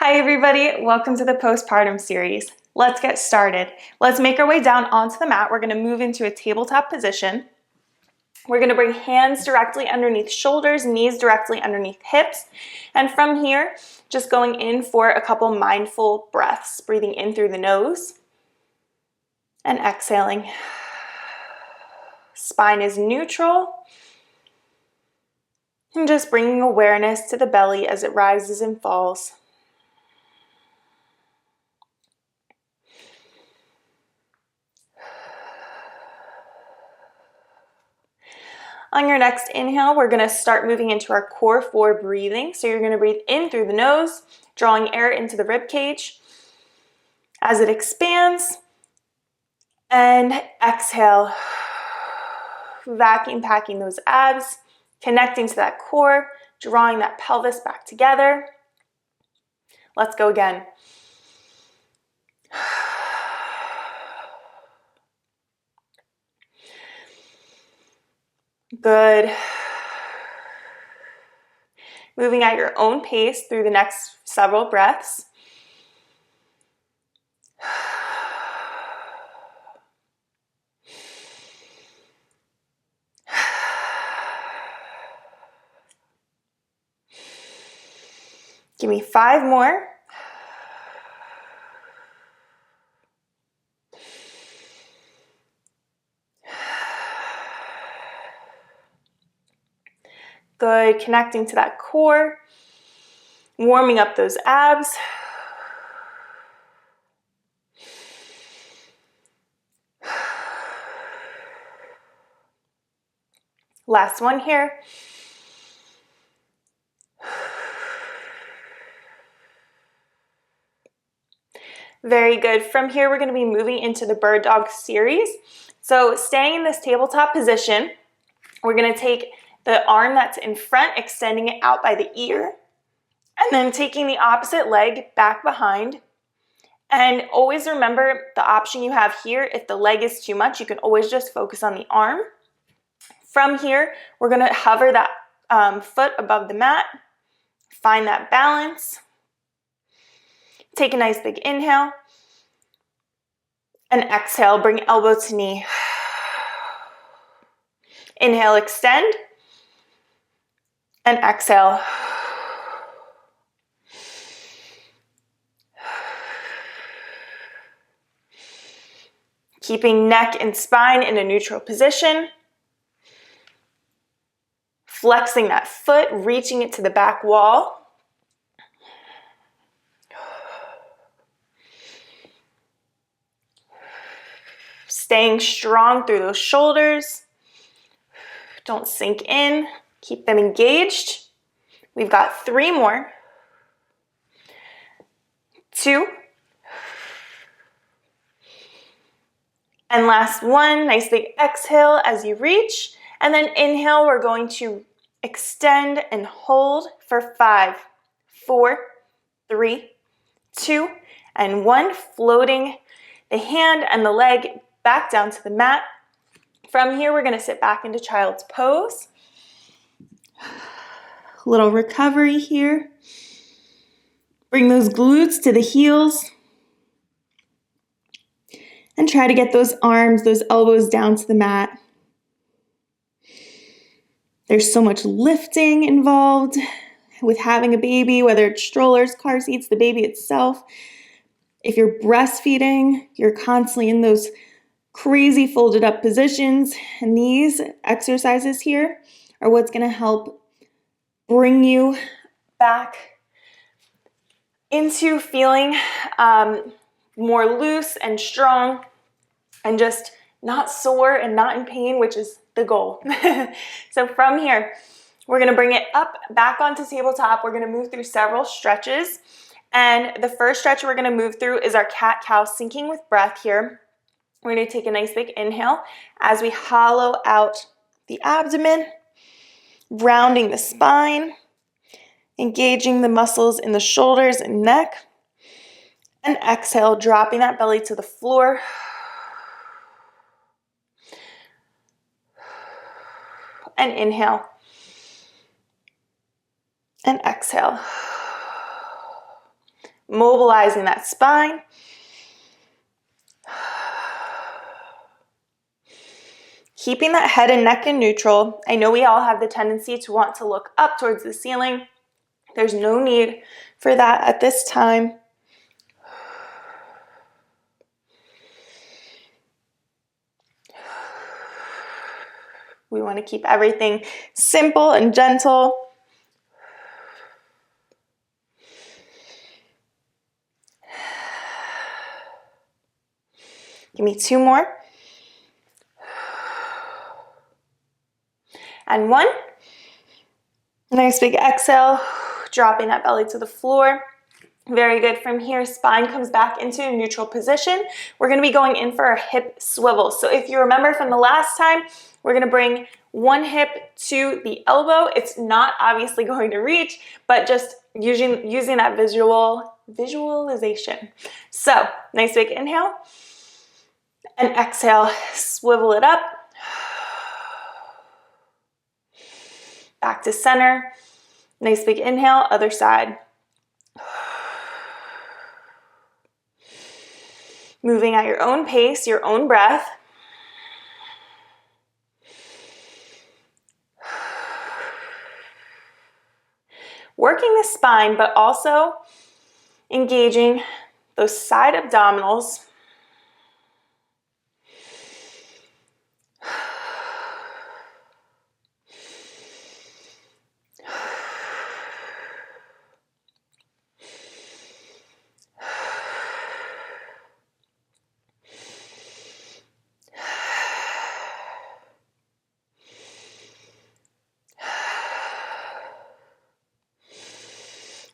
Hi everybody, welcome to the Postpartum Series. Let's get started. Let's make our way down onto the mat. We're going to move into a tabletop position. We're going to bring hands directly underneath shoulders, knees directly underneath hips. And from here, just going in for a couple mindful breaths, breathing in through the nose and exhaling. Spine is neutral. And just bringing awareness to the belly as it rises and falls. On your next inhale, we're going to start moving into our core 4 breathing. So you're going to breathe in through the nose, drawing air into the rib cage as it expands, and exhale, vacuum packing those abs, connecting to that core, drawing that pelvis back together. Let's go again. Good. Moving at your own pace through the next several breaths. Give me 5 more. Good, connecting to that core, warming up those abs. Last one here. Very good. From here, we're going to be moving into the bird dog series. So staying in this tabletop position, we're going to take the arm that's in front, extending it out by the ear, and then taking the opposite leg back behind. And always remember the option you have here. If the leg is too much, you can always just focus on the arm. From here, we're going to hover that foot above the mat, find that balance. Take a nice big inhale. And exhale, bring elbow to knee. Inhale, extend. And exhale. Keeping neck and spine in a neutral position. Flexing that foot, reaching it to the back wall. Staying strong through those shoulders. Don't sink in. Keep them engaged. We've got 3 more. 2. And last one. Nice big exhale as you reach. And then inhale, we're going to extend and hold for 5, 4, 3, 2, and 1. Floating the hand and the leg back down to the mat. From here, we're going to sit back into child's pose. Little recovery here. Bring those glutes to the heels. And try to get those arms, those elbows down to the mat. There's so much lifting involved with having a baby, whether it's strollers, car seats, the baby itself. If you're breastfeeding, you're constantly in those crazy folded up positions. And these exercises here are what's going to help bring you back into feeling more loose and strong and just not sore and not in pain, which is the goal. So from here, we're going to bring it up back onto tabletop. We're going to move through several stretches. And the first stretch we're going to move through is our cat-cow, syncing with breath here. We're going to take a nice big inhale as we hollow out the abdomen, rounding the spine, engaging the muscles in the shoulders and neck. And exhale, dropping that belly to the floor. And inhale. And exhale. mobilizing that spine. Keeping that head and neck in neutral. I know we all have the tendency to want to look up towards the ceiling. There's no need for that at this time. We want to keep everything simple and gentle. Give me 2 more. And 1. Nice big exhale, dropping that belly to the floor. Very good. From here, spine comes back into a neutral position. We're going to be going in for a hip swivel. So if you remember from the last time, we're going to bring one hip to the elbow. It's not obviously going to reach, but just using that visualization. So nice big inhale and exhale, swivel it up. Back to center. Nice big inhale, other side. Moving at your own pace, your own breath. Working the spine, but also engaging those side abdominals.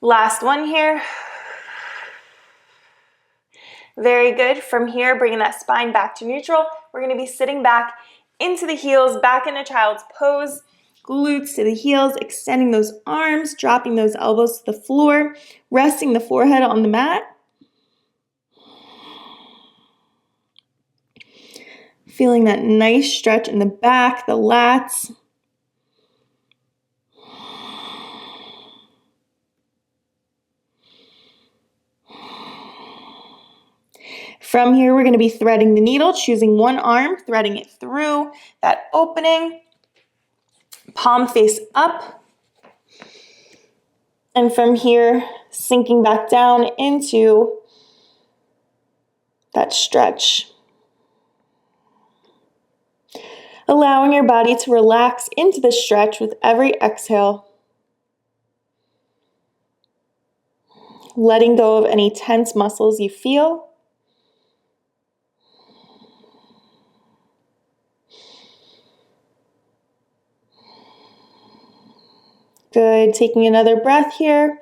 Last one here. Very good. From here, bringing that spine back to neutral. We're going to be sitting back into the heels, back into child's pose. Glutes to the heels, extending those arms, dropping those elbows to the floor, resting the forehead on the mat. Feeling that nice stretch in the back, the lats. From here, we're going to be threading the needle, choosing one arm, threading it through that opening. Palm face up. And from here, sinking back down into that stretch. Allowing your body to relax into the stretch with every exhale. Letting go of any tense muscles you feel. Good. Taking another breath here.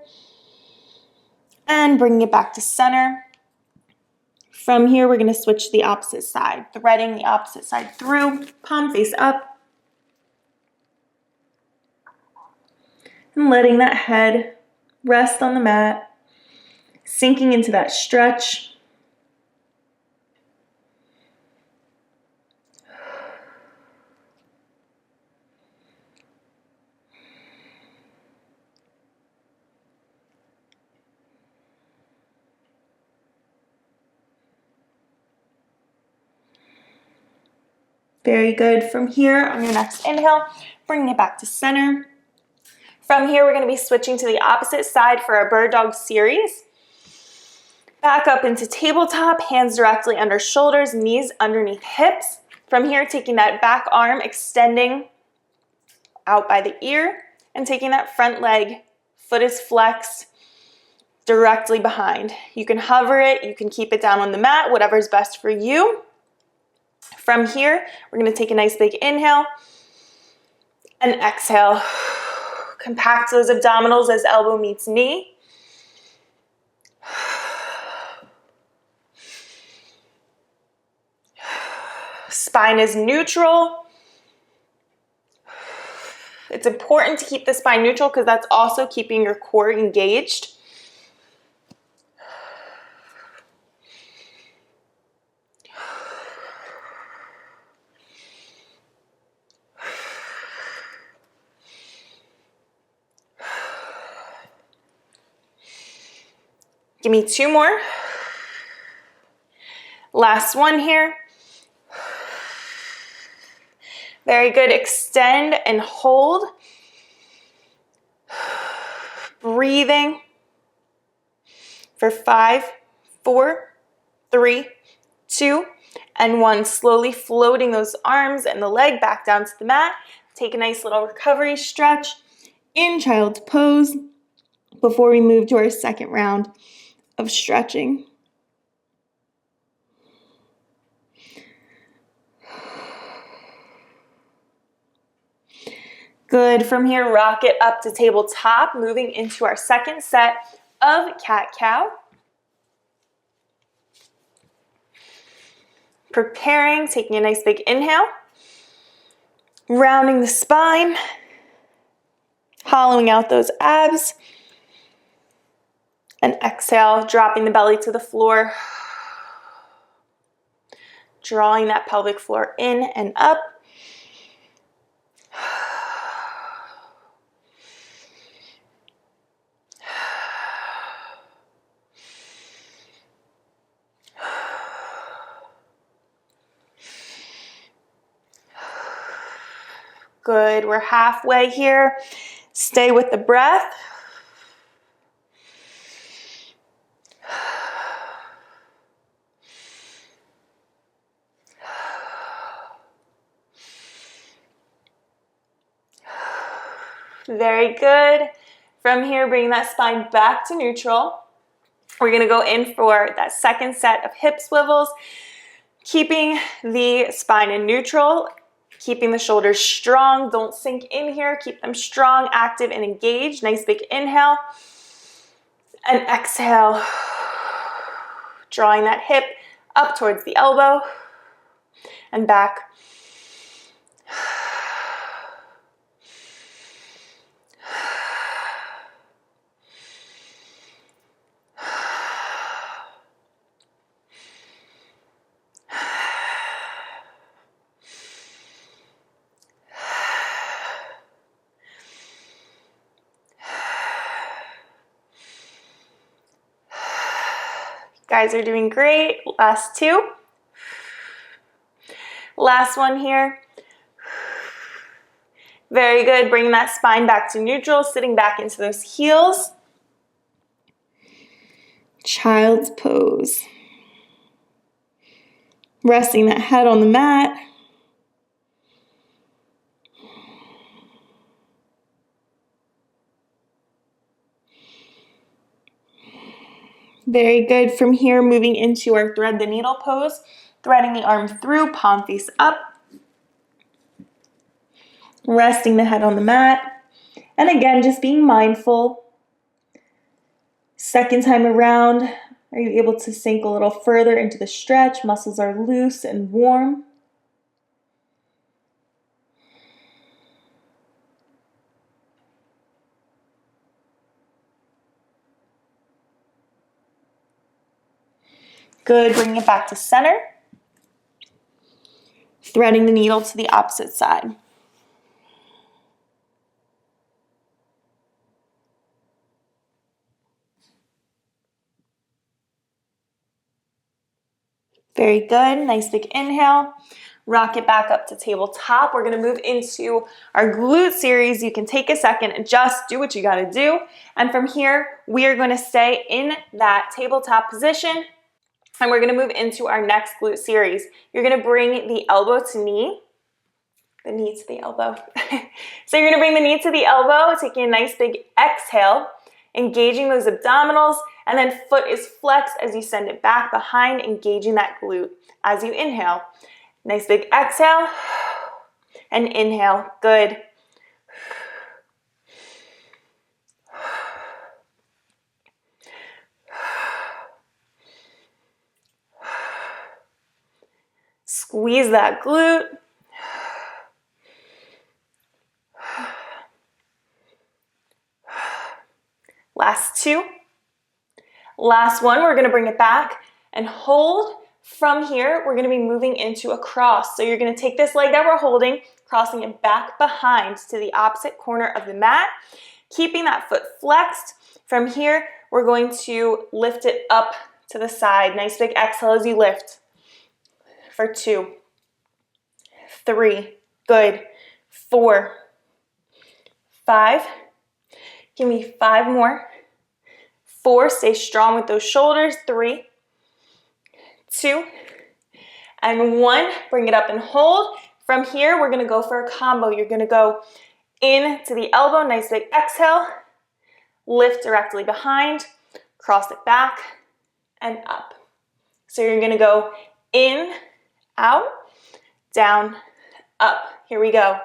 And bringing it back to center. From here, we're going to switch to the opposite side. Threading the opposite side through. Palm face up. And letting that head rest on the mat. Sinking into that stretch. Very good. From here, on your next inhale, bringing it back to center. From here, we're going to be switching to the opposite side for our bird dog series. Back up into tabletop, hands directly under shoulders, knees underneath hips. From here, taking that back arm, extending out by the ear, and taking that front leg, foot is flexed, directly behind. You can hover it, you can keep it down on the mat, whatever's best for you. From here, we're going to take a nice big inhale and exhale. Compact those abdominals as elbow meets knee. Spine is neutral. It's important to keep the spine neutral because that's also keeping your core engaged. Give me 2 more. Last one here. Very good. Extend and hold. Breathing for 5, 4, 3, 2, and 1. Slowly floating those arms and the leg back down to the mat. Take a nice little recovery stretch in child's pose before we move to our second round of stretching. Good. From here, rock it up to tabletop, moving into our second set of cat-cow. Preparing, taking a nice big inhale, rounding the spine, hollowing out those abs, and exhale, dropping the belly to the floor, drawing that pelvic floor in and up. Good, we're halfway here. Stay with the breath. Very good. From here, bring that spine back to neutral. We're gonna go in for that second set of hip swivels, keeping the spine in neutral, keeping the shoulders strong. Don't sink in here. Keep them strong, active, and engaged. Nice big inhale. And exhale. Drawing that hip up towards the elbow and back. Guys are doing great. Last 2. Last one here. Very good. Bring that spine back to neutral, sitting back into those heels. Child's pose. Resting that head on the mat. Very good. From here, moving into our thread the needle pose, threading the arm through, palm face up, resting the head on the mat, and again, just being mindful. Second time around, are you able to sink a little further into the stretch? Muscles are loose and warm. Good, bringing it back to center. Threading the needle to the opposite side. Very good, nice big inhale. Rock it back up to tabletop. We're gonna move into our glute series. You can take a second and just do what you gotta do. And from here, we are gonna stay in that tabletop position. And we're gonna move into our next glute series. You're gonna bring the elbow to knee, the knee to the elbow. So you're gonna bring the knee to the elbow, taking a nice big exhale, engaging those abdominals, and then foot is flexed as you send it back behind, engaging that glute as you inhale. Nice big exhale, and inhale, good. Squeeze that glute. Last 2. Last one, we're gonna bring it back and hold. From here, we're gonna be moving into a cross. So you're gonna take this leg that we're holding, crossing it back behind to the opposite corner of the mat, keeping that foot flexed. From here, we're going to lift it up to the side. Nice big exhale as you lift. For 2, 3, good. 4, 5, give me 5 more. 4, stay strong with those shoulders. 3, 2, and 1. Bring it up and hold. From here, we're gonna go for a combo. You're gonna go in to the elbow, nice big exhale. Lift directly behind, cross it back, and up. So you're gonna go in, out, down, up. Here we go.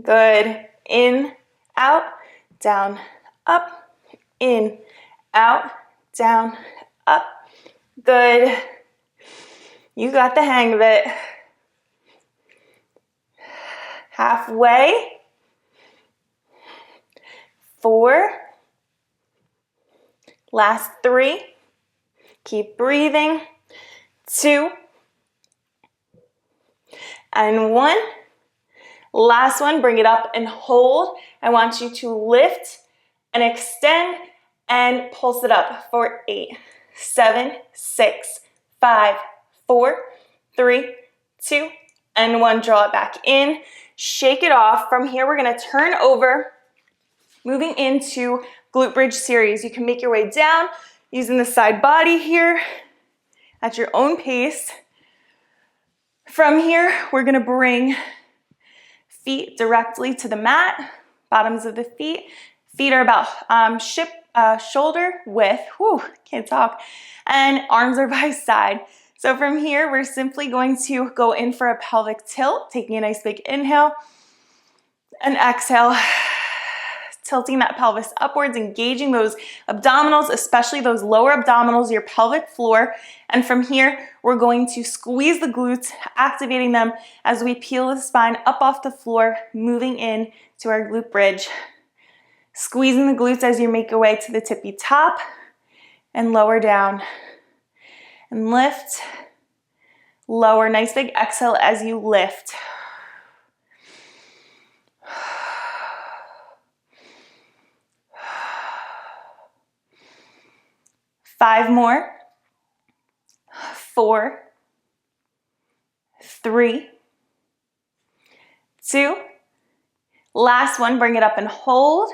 Good. In, out, down, up. In, out, down, up. Good. You got the hang of it. Halfway. 4. Last 3. Keep breathing. 2. And 1. Last one, bring it up and hold. I want you to lift and extend and pulse it up for 8, 7, 6, 5, 4, 3, 2, and 1. Draw it back in. Shake it off. From here, we're going to turn over, moving into glute bridge series. You can make your way down using the side body here at your own pace. From here, we're going to bring feet directly to the mat, bottoms of the feet. Feet are about shoulder width, can't talk, and arms are by side. So from here, we're simply going to go in for a pelvic tilt, taking a nice big inhale, and exhale, tilting that pelvis upwards, engaging those abdominals, especially those lower abdominals, your pelvic floor. And from here, we're going to squeeze the glutes, activating them as we peel the spine up off the floor, moving in to our glute bridge. Squeezing the glutes as you make your way to the tippy top and lower down. And lift, lower, nice big exhale as you lift. 5 more. 4, 3, 2. Last one, bring it up and hold.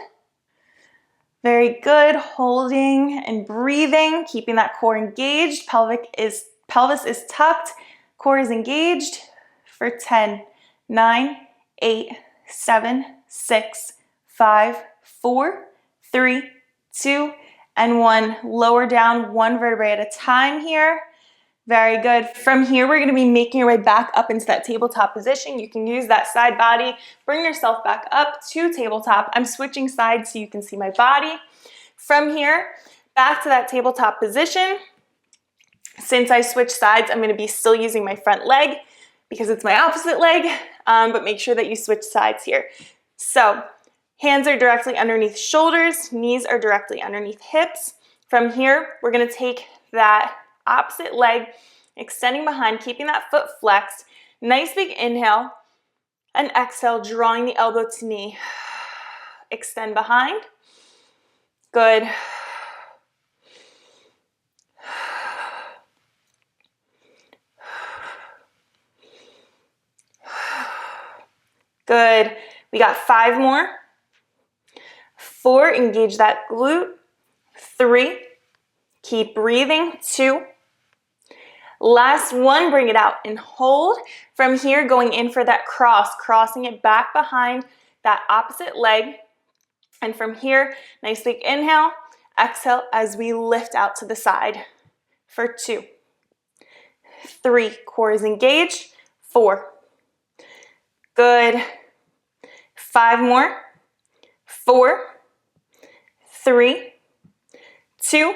Very good, holding and breathing, keeping that core engaged. Pelvis is tucked, core is engaged for 10, 9, 8, 7, 6, 5, 4, 3, 2, and 1. Lower down 1 vertebrae at a time here. Very good. From here, we're going to be making your way back up into that tabletop position. You can use that side body. Bring yourself back up to tabletop. I'm switching sides so you can see my body. From here, back to that tabletop position. Since I switched sides, I'm going to be still using my front leg because it's my opposite leg, but make sure that you switch sides here. So hands are directly underneath shoulders, knees are directly underneath hips. From here, we're going to take that opposite leg, extending behind, keeping that foot flexed. Nice big inhale and exhale, drawing the elbow to knee. Extend behind. Good. Good. We got 5 more. 4, engage that glute. 3, keep breathing. 2, last one, bring it out and hold. From here, going in for that crossing it back behind that opposite leg. And from here, nice big inhale, exhale as we lift out to the side for 2, 3, core is engaged. 4, good. 5 more. 4, 3, 2,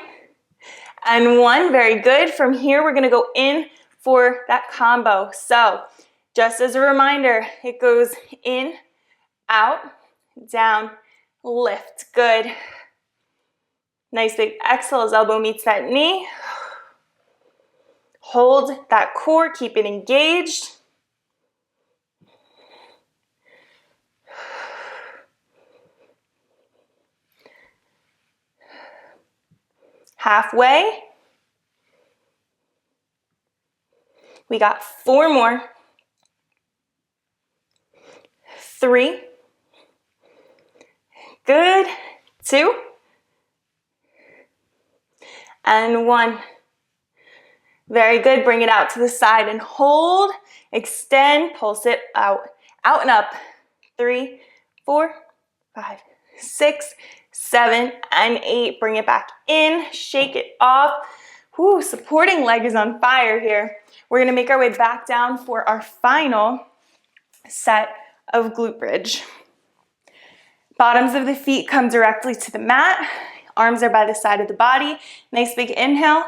and 1. Very good. From here, we're going to go in for that combo. So just as a reminder, it goes in, out, down, lift. Good. Nice big exhale as elbow meets that knee. Hold that core, keep it engaged. Halfway. We got 4 more. 3. Good. 2. And 1. Very good. Bring it out to the side and hold. Extend. Pulse it out. Out and up. 3, 4, 5, 6, 7, and 8. Bring it back in. Shake it off. Whew, supporting leg is on fire here. We're going to make our way back down for our final set of glute bridge. Bottoms of the feet come directly to the mat. Arms are by the side of the body. Nice big inhale.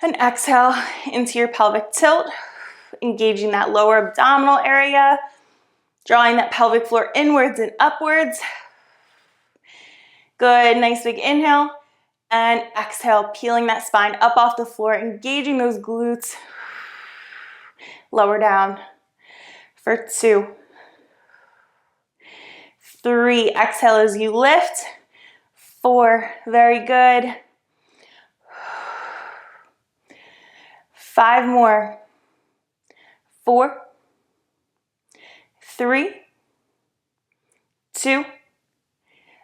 And exhale into your pelvic tilt. Engaging that lower abdominal area. Drawing that pelvic floor inwards and upwards. Good, nice big inhale. And exhale, peeling that spine up off the floor, engaging those glutes. Lower down for 2. 3, exhale as you lift. 4, very good. 5 more. 4, 3, 2.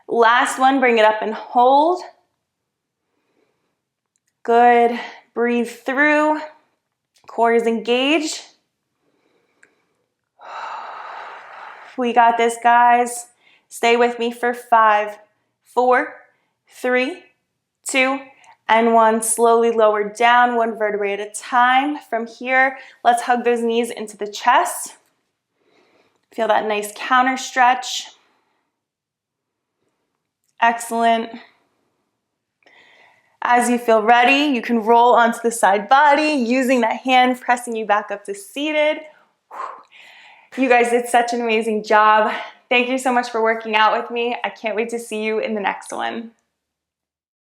Last one, bring it up and hold. Good. Breathe through. Core is engaged. We got this, guys. Stay with me for 5, 4, 3, 2, and 1. Slowly lower down, 1 vertebrae at a time. From here, let's hug those knees into the chest. Feel that nice counter stretch. Excellent. As you feel ready, you can roll onto the side body, using that hand pressing you back up to seated. You guys did such an amazing job. Thank you so much for working out with me. I can't wait to see you in the next one.